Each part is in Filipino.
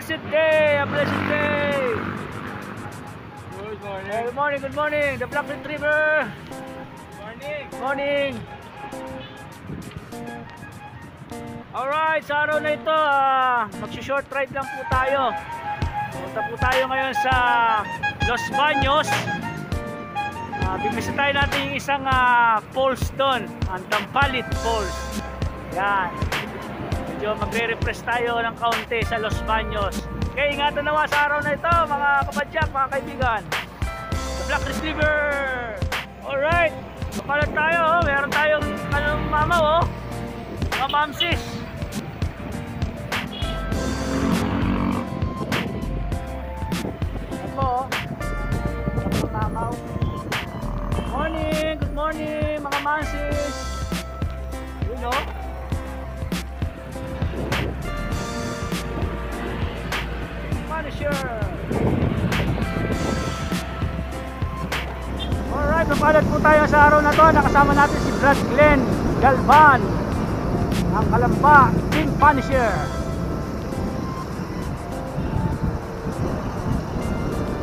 blessed day! A blessed day! Good morning. Good morning, good morning! The Black Retriever! Morning. Morning! Alright, sa araw na ito, magsi-short ride lang po tayo. Punta po tayo ngayon sa Los Baños. Bibisita tayo natin yung isang falls doon, ang Dampalit Falls. Yan. Medyo magre-refresh tayo ng kaunti sa Los Baños. Okay, ingatan nawa sa araw na ito, mga kapadyak, mga kaibigan. The Black Retriever! Alright, kapalat tayo, meron tayong mama, mga mamsis. Ako, mamaw. Morning, good morning mga mamsis. You know? Punisher. Alright, papalat po tayo sa araw na to. Nakasama natin si Brad Glenn Galvan, ang Kalamba King Punisher.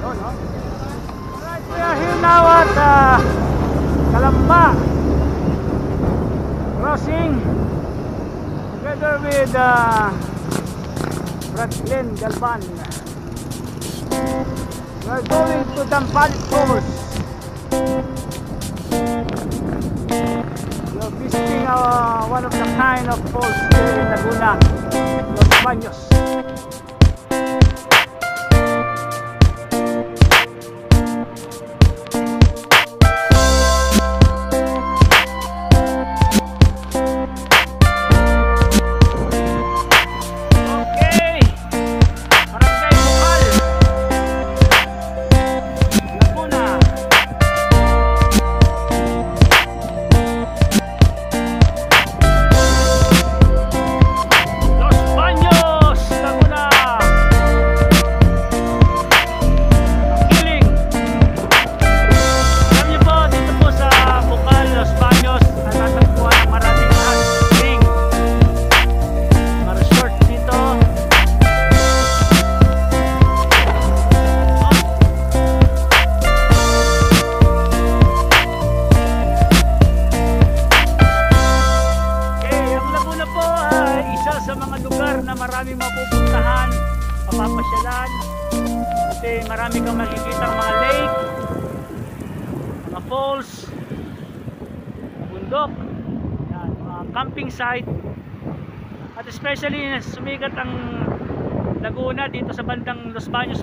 Alright, we are here now at Kalamba crossing together with Brad Glenn Galvan. We are going to Dampalit Falls. We are visiting one of the kind of falls here in Laguna, Los Baños. Maraming mapupuntahan, mapapasyalan kasi marami kang makikita mga lake, mga falls, bundok, yan, mga camping site, at especially sumikat ang Laguna dito sa bandang Los Baños,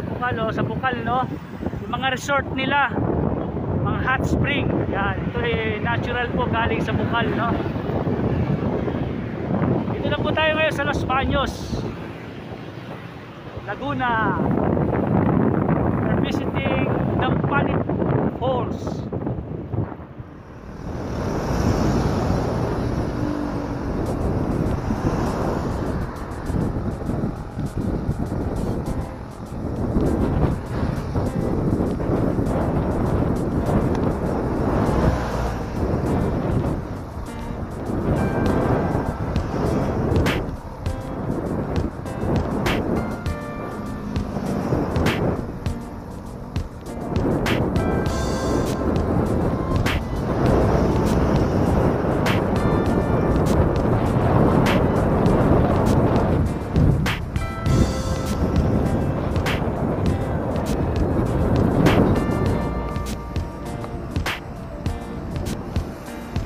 sa Bukal, no? Yung mga resort nila, mga hot spring, yan, ito ay natural po galing sa Bukal, no? Dito na po tayo ngayon sa Los Baños, Laguna. We're visiting Dampalit Falls.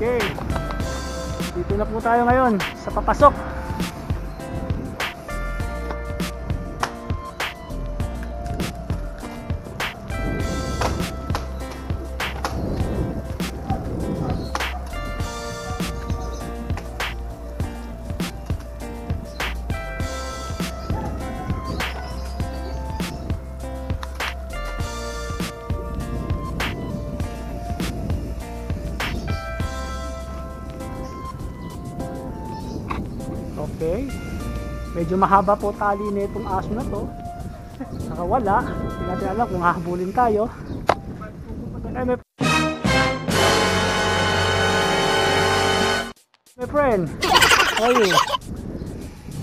Okay, dito na po tayo ngayon sa papasok. Okay, medyo mahaba po tali nitong aso na to, nakawala, hindi natin alam kung hahabulin tayo. My friend, how are you?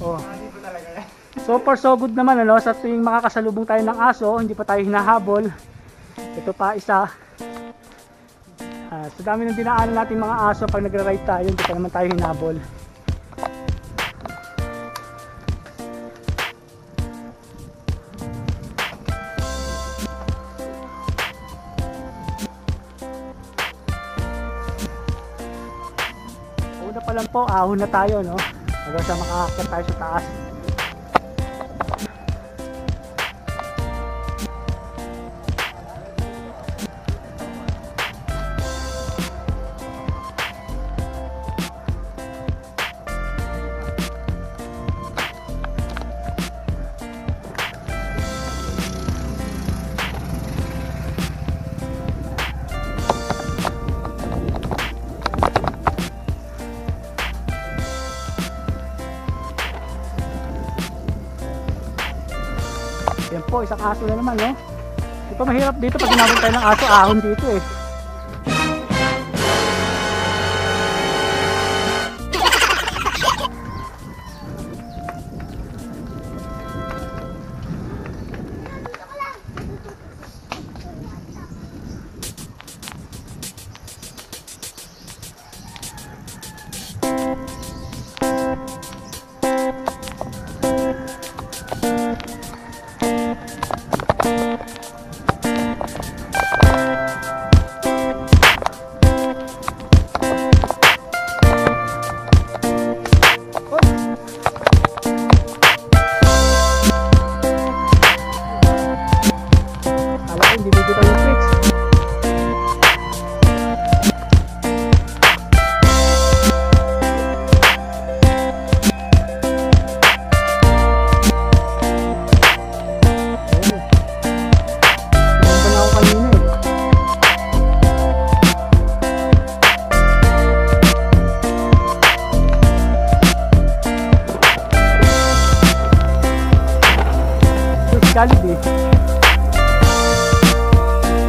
Oh. So So far so good naman ano, sa tuwing makakasalubong tayo ng aso, hindi pa tayo hinahabol. Ito pa isa. Sa dami ng dinaanan natin mga aso pag nagra-ride tayo, hindi pa naman tayo hinabol. Una pa lang po, ahon na tayo, no? Hanggang sa makakakit tayo sa taas. Yan po, isang aso na naman, no? Di pa mahirap dito pag ginawin tayo ng aso, ahon dito eh. Jollibee.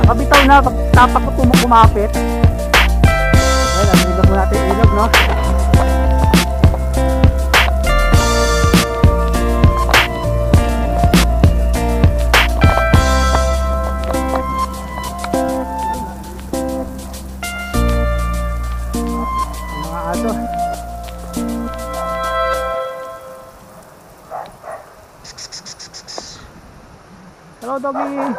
Nakabitaw na, pag tapak ko kumapit. Ayan, ilog mo natin yung ilog, no? Mga aso. Hello, doggy.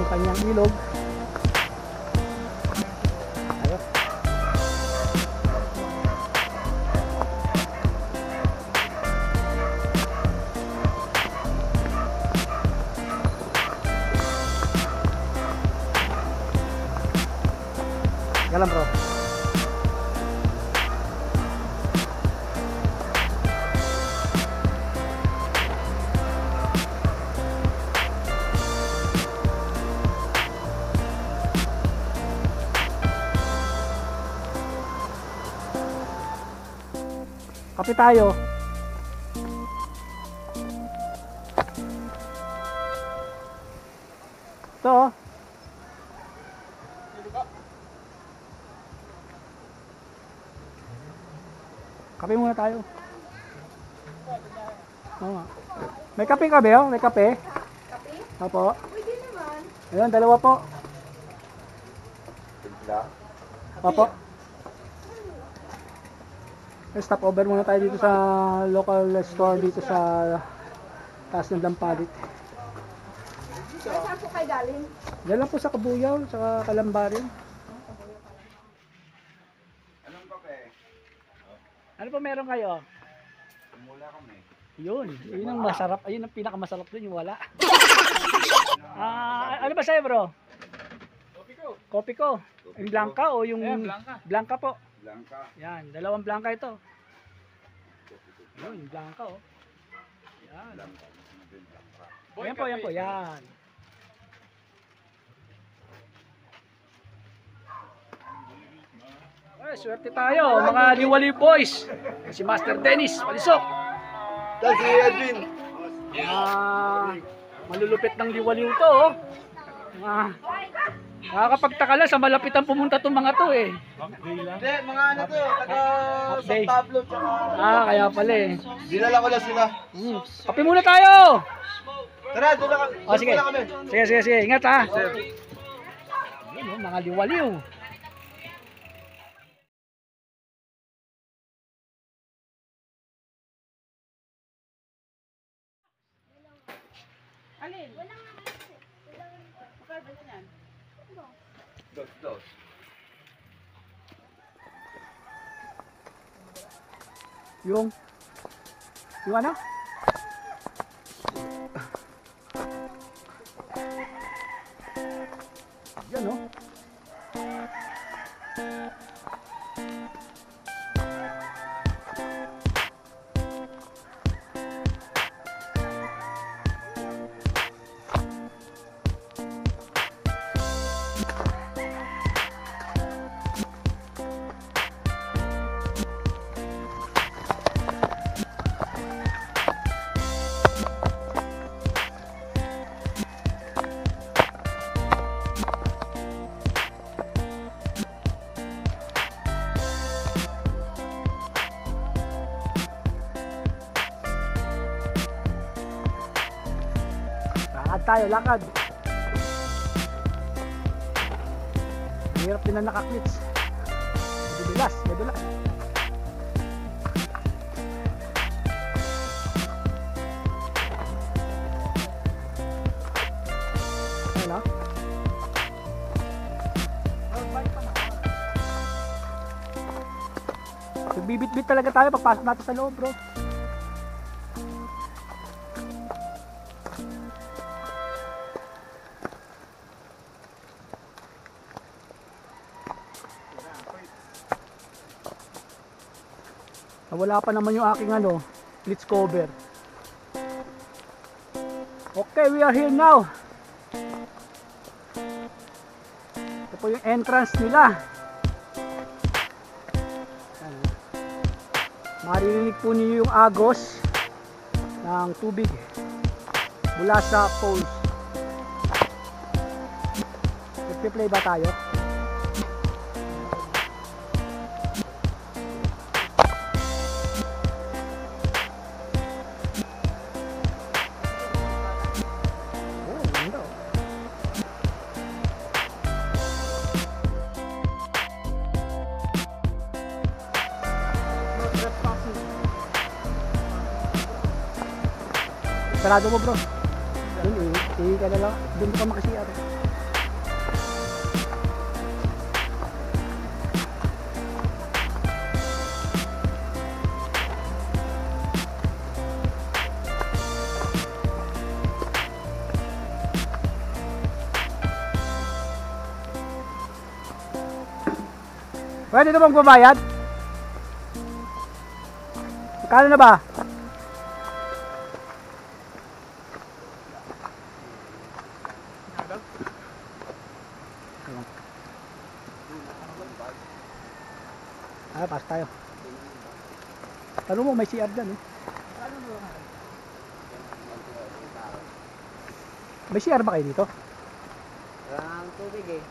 Kanyang ilog. Ayo. Jalan bro. Kape tayo. Ito oh. Kape muna tayo. Oo nga. May kape ka ba? May kape? Kape? Opo. Pwede naman. Ayun, dalawa po. Opo. Stop over muna tayo dito sa local store dito sa taas ng Dampalit. Saan po kayo galing? Diyan lang po sa Kabuyaw, sa Kalambarin. Anong kape? Ano pa meron kayo? Mula kami. Yun ang masarap. Ayun ang pinakamasarap dun, yung wala. Ano ba sa'yo bro? Kopi ko. Yung blanca o yung blanca po. Blanca. Yan, dalawang blanca ito. Yun, blanca oh. Yan. Blanca. Yan po, yan po, yan. Ay, swerte tayo, mga Liwali Boys. Si Master Dennis, Palisok. Tapos si Edwin. Malulupit ng liwaliw to oh. Nakakapagtaka lang sa malapitan pumunta tong mga to eh. Hindi, mga ano to, taga Update. San Pablo, tsaka... Kaya pala eh. Dinala ko lang sila. Kape muna tayo! Tara, doon na kami. Sige. Doon na kami. Sige. Ingat ha. Yun oh, mga liwaliw. Alin? Dos. Yung ano? Yan oh. Lakad. Hirap din na nakaklits. May dulas. Ano? Bibit-bit talaga tayo pagpasok natin sa loob, bro. Wala pa naman yung aking blitz cover. Okay, we are here now. Ito po yung entrance nila. Maririnig po niyo yung agos ng tubig mula sa poles. Nagpe-play ba tayo? Sarado mo bro. Doon ka na lang. Doon ka makasiyar. Pwede na bang babayad? Kano na ba? Pas tayo. Tanong mo, may CR dyan eh. May CR ba kayo dito? Walang tubig eh.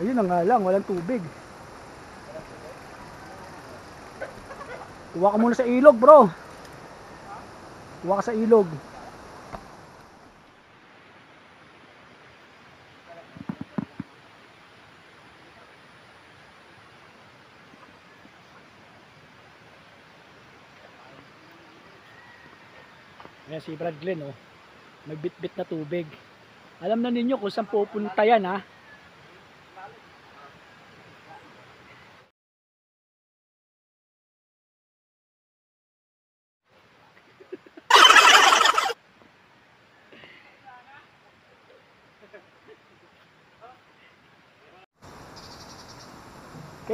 Ayun na nga lang, walang tubig. Tuwa ka muna sa ilog bro. Tuwa ka sa ilog. Ayan si Brad Glenn oh. May bit-bit na tubig. Alam na ninyo kung saan pupunta yan ha.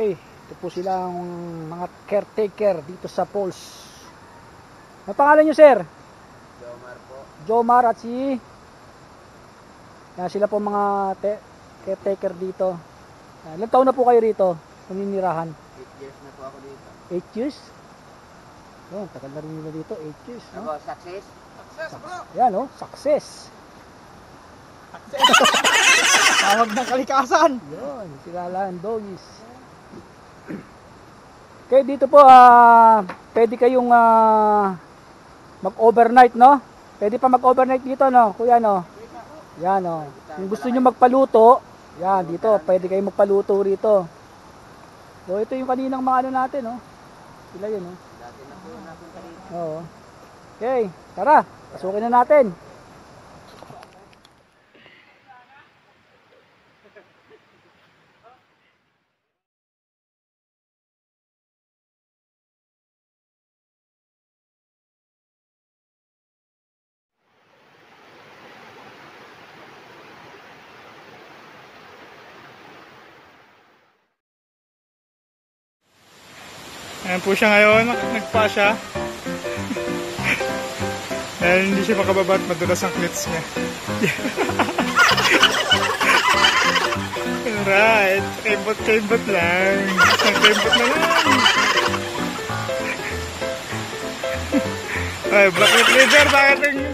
Okay, ito po silang mga caretaker dito sa Falls. Ano pangalan nyo, sir? Jomar po. Jomar at si... Yan, sila po mga caretaker dito. Ilang taon na po kayo rito? Naninirahan? 8 years na po ako dito. 8 years? Oh, tagal na rin nila dito, 8 years. No? Ako, success? Success, bro! Yan, oh, success. Tawag ng kalikasan! Yun, sila lang, doggies. Okay, dito po, pwede kayong mag-overnight, no? Pwede pa mag-overnight dito, no? Kuya, no? Yan, no? Kung gusto nyo magpaluto, yan, dito, pwede kayong magpaluto rito. So, ito yung kaninang mga ano natin, no? Sila yun, no? Dati na po napunta dito. Oo. Okay, tara, pasukin na natin. Ayan po siya ngayon, nagpa siya. Dahil hindi siya makababa at madulas ang clits niya. Alright, kaimbot lang. Kaimbot na lang. Ay, Black Retriever,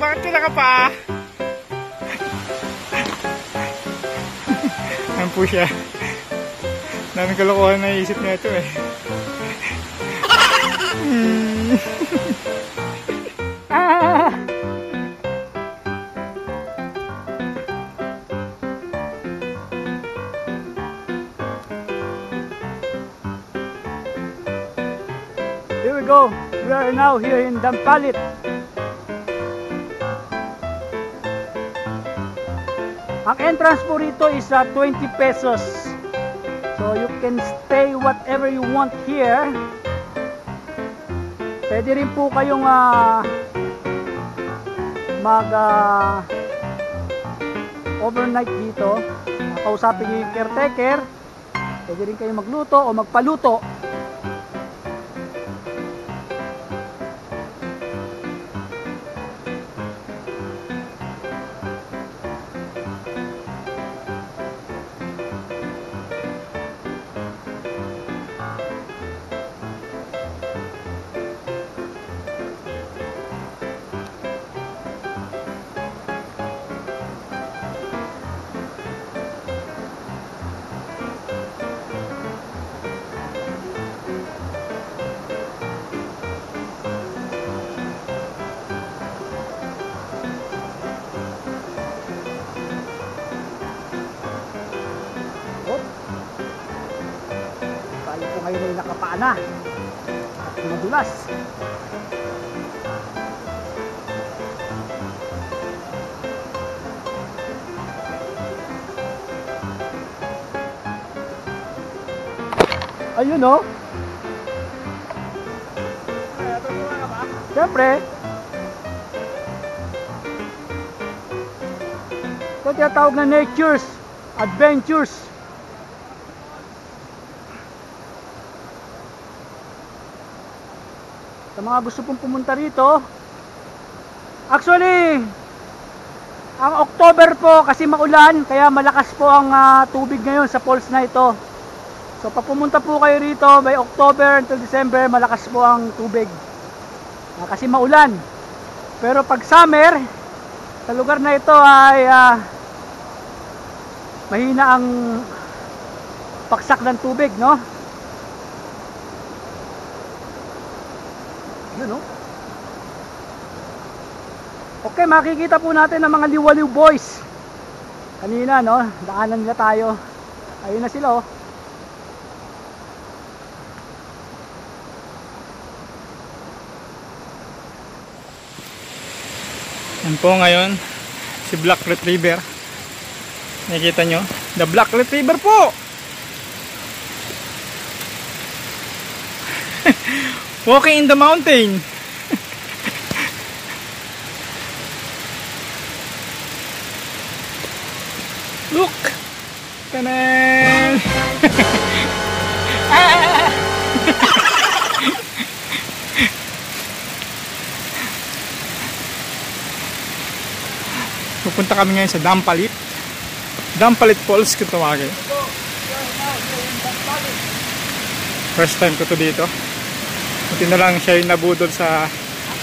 bakit ka nakapa? Ayan po siya. Daming kalokohan na iisip niya ito eh. Here we go. We are now here in Dampalit. Ang entrance po rito is 20 pesos. So you can stay whatever you want here. Pwede rin po kayong mag overnight dito. Kausapin niyo yung caretaker. Pwede rin kayong magluto o magpaluto. Tayo po ngayon ay nakapaana at madulas. Ayun, no? Siyempre. Ito tinatawag na nature's adventures. Sa mga gusto pong pumunta rito, actually ang October po kasi maulan, kaya malakas po ang tubig ngayon sa falls na ito. So pag pumunta po kayo rito by October until December, malakas po ang tubig kasi maulan. Pero pag summer, sa lugar na ito ay mahina ang paksak ng tubig, no? Yun, no? Okay, makikita po natin ang mga liwaliw boys. Kanina, no? Daanan nila tayo. Ayun na sila, oh. Yan po ngayon, si Black Retriever. Nakikita nyo? The Black Retriever po! Walking in the mountain. Look! Tanan! Ah! Punta kami ngayon sa Dampalit. Dampalit Falls kung tawagin. First time ko to dito. Buti na lang siya yung nabudol sa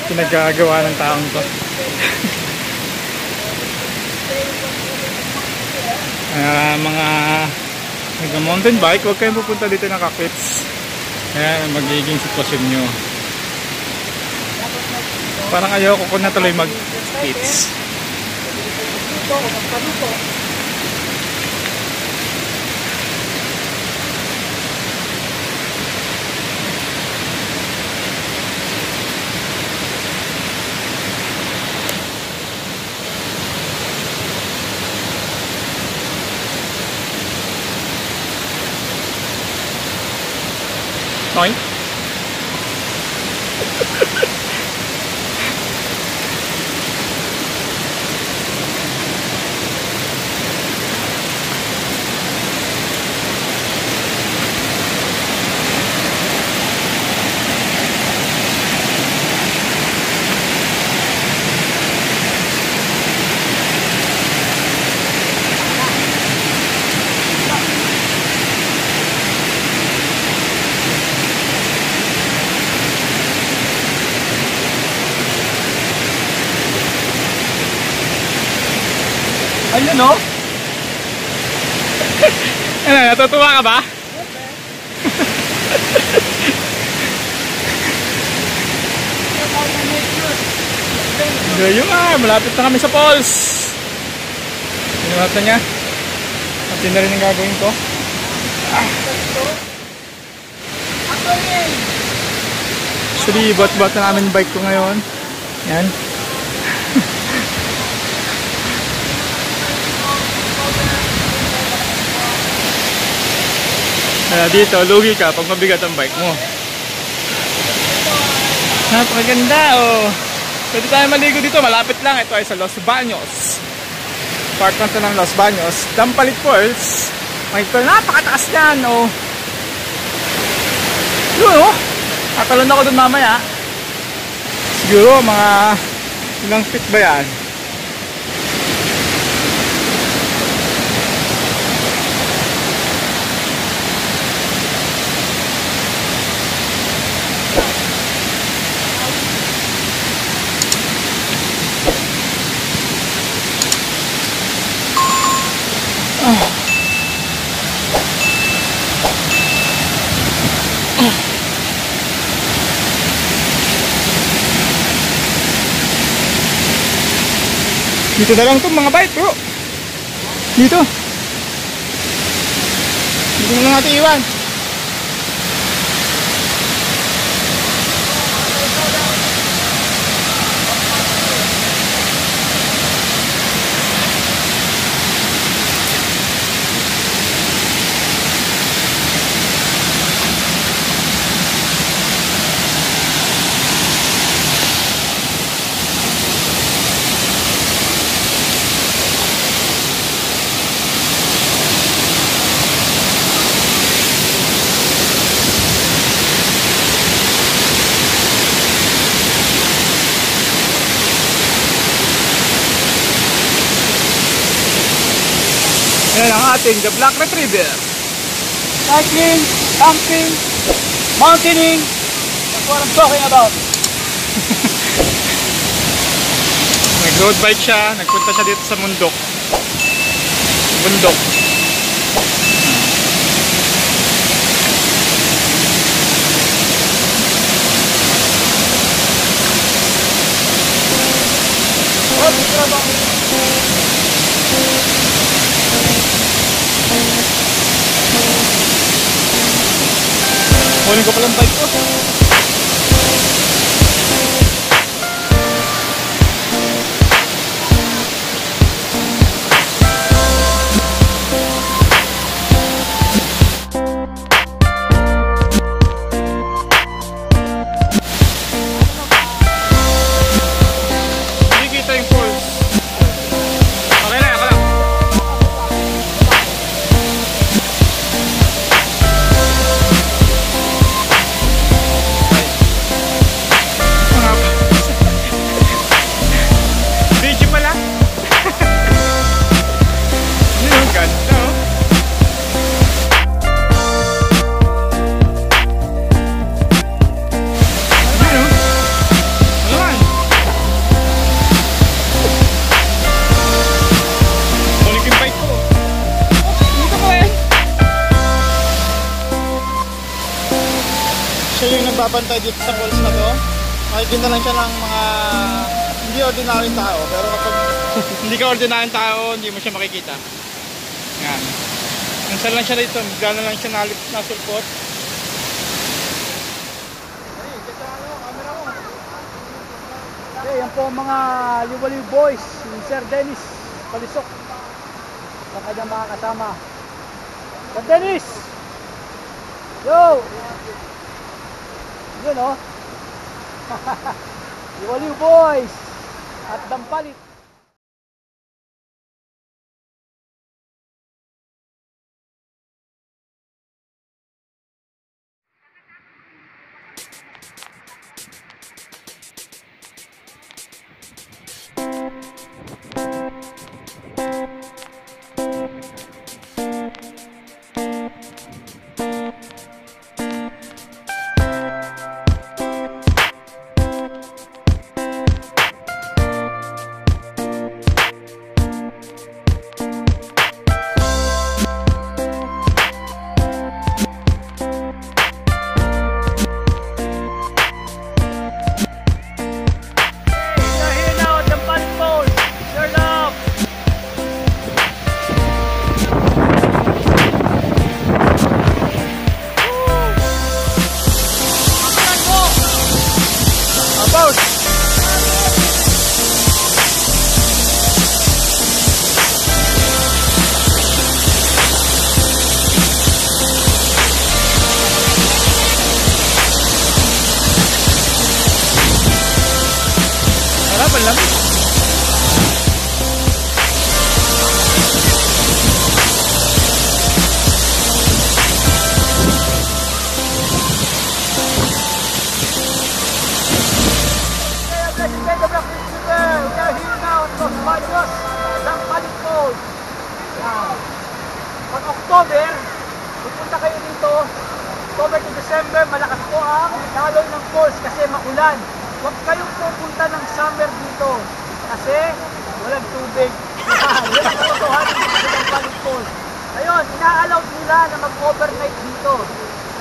pinagagawa ng taong to. Mga nag-mountain bike, huwag kayong pupunta dito ng kaklips. Ayan, magiging sitwasyon nyo. Parang ayoko ko na tuloy mag-speeds. Nói Ayun no? ano, natutuwa ka ba? Yun nga, malapit na kami sa falls. Pinulatan niya. Pati na rin ang gagawin ko. Actually, bat-bat na namin yung bike ko ngayon. Yan. Kaya dito, lugi ka pag mabigat ang bike mo. Napakaganda oh. Pwede tayo maligo dito, malapit lang. Ito ay sa Los Baños. Part 1 to ng Los Baños. Dampalit Falls. Makikita, napakataas yan oh. Yun oh. Tatalon ako dun mamaya. Siguro mga ilang feet ba yan? Dito na lang itong mga bike bro. Dito. Dito na lang natin iwan. Yan ang ating The Black Retriever. Cycling, camping, mountaineering. That's what I'm talking about. Nag-road bike siya, nagpunta siya dito sa bundok. Kunin ko palang bike ko. nagbabantay dito sa falls na to. Makikita lang siya ng mga hindi ordinaryong tao. Pero kapag hindi ka ordinaryong tao, hindi mo siya makikita. Yan. Minsan lang siya dito, gano'n lang siya nasulpot. Okay, yan po ang mga Liwaliw Boys, si Sir Dennis Palisok. Ang kanyang mga kasama. Sir Dennis! Yo! Yun o. Liwaliw Boys at Dampalit. Pag October, pupunta kayo dito, October to December, malakas po ang daloy ng falls kasi maulan. Huwag kayong pupunta ng summer dito kasi walang tubig. Walang katotohan dito sa Dampalit Falls. Ayun, ina-allow nila na mag-overnight dito.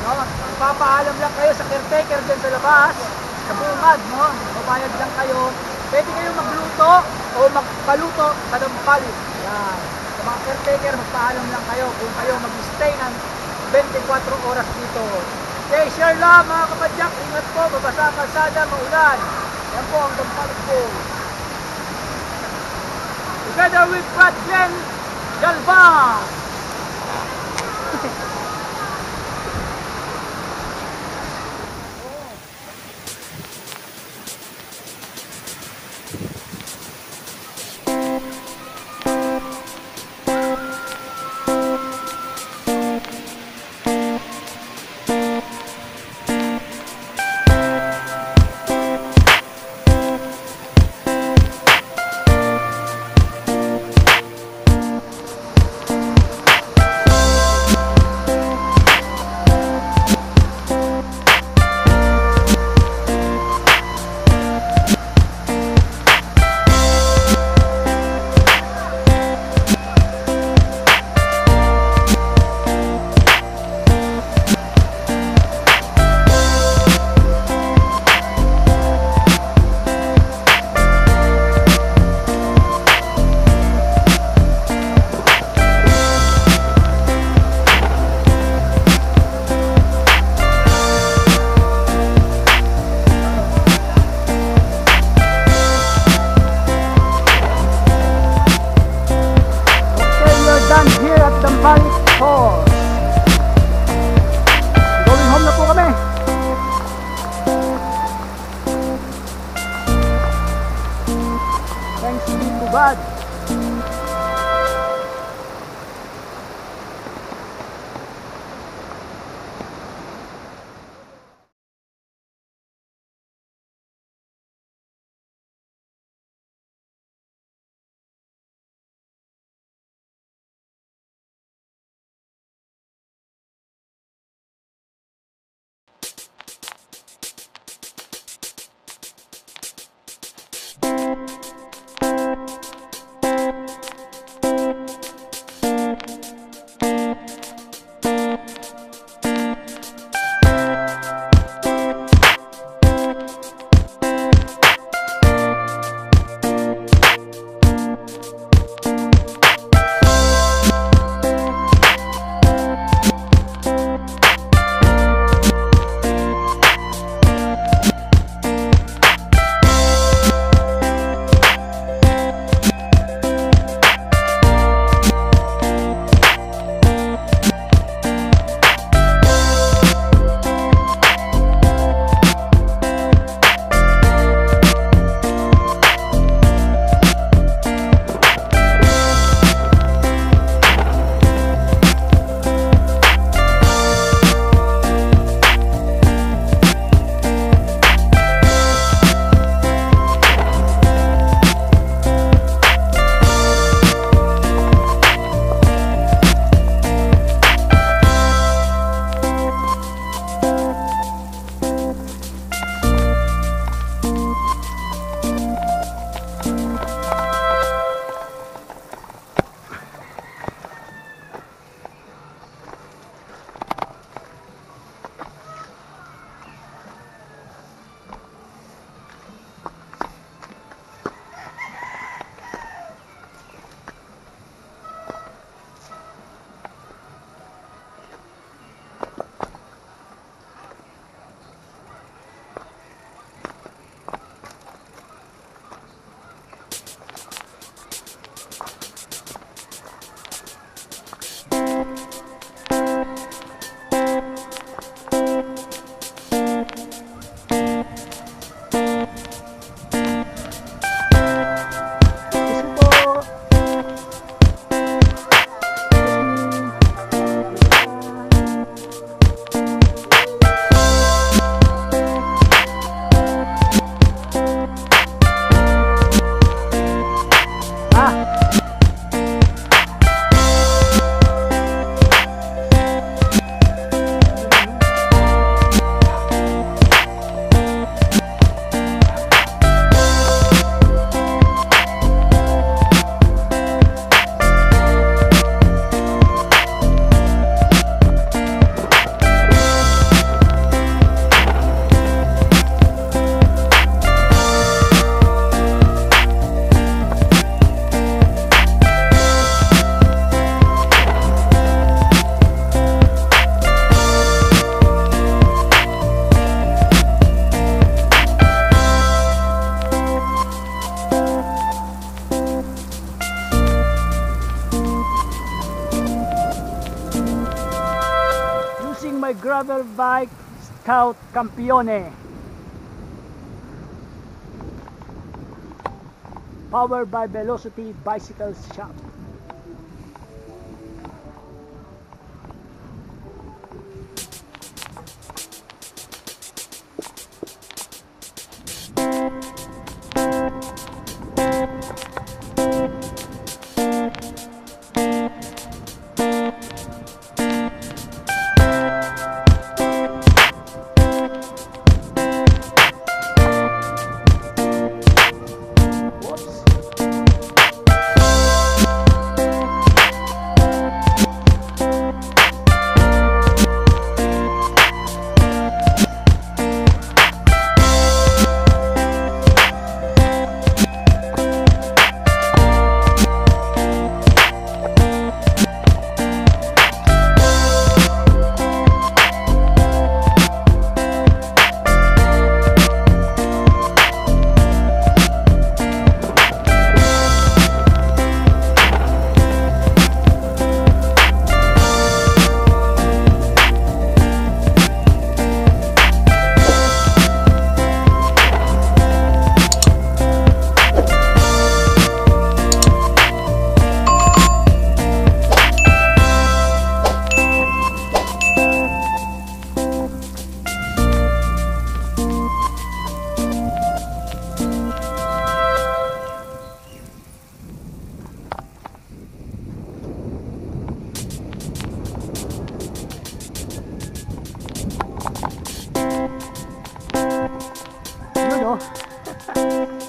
No? Papaalam lang kayo sa caretaker dyan sa labas, sa bungad, no? Mabayad lang kayo. Pwede kayong magluto o magpaluto sa Dampalit. Yan. Sa mga caretaker, magpaalam lang kayo kung kayo mag-stay ng 24 oras dito. Okay, share lang mga kapadyak. Ingat po, babasa ang kalsada, maulan. Yan po ang Dampalit Falls. Together with Brad Glenn Galvan. Here at Dampalit Falls. Going home na po kami. Thanks be to God. gravel bike Scout Campione, powered by Velocity Bicycle Shop. Yun, oh.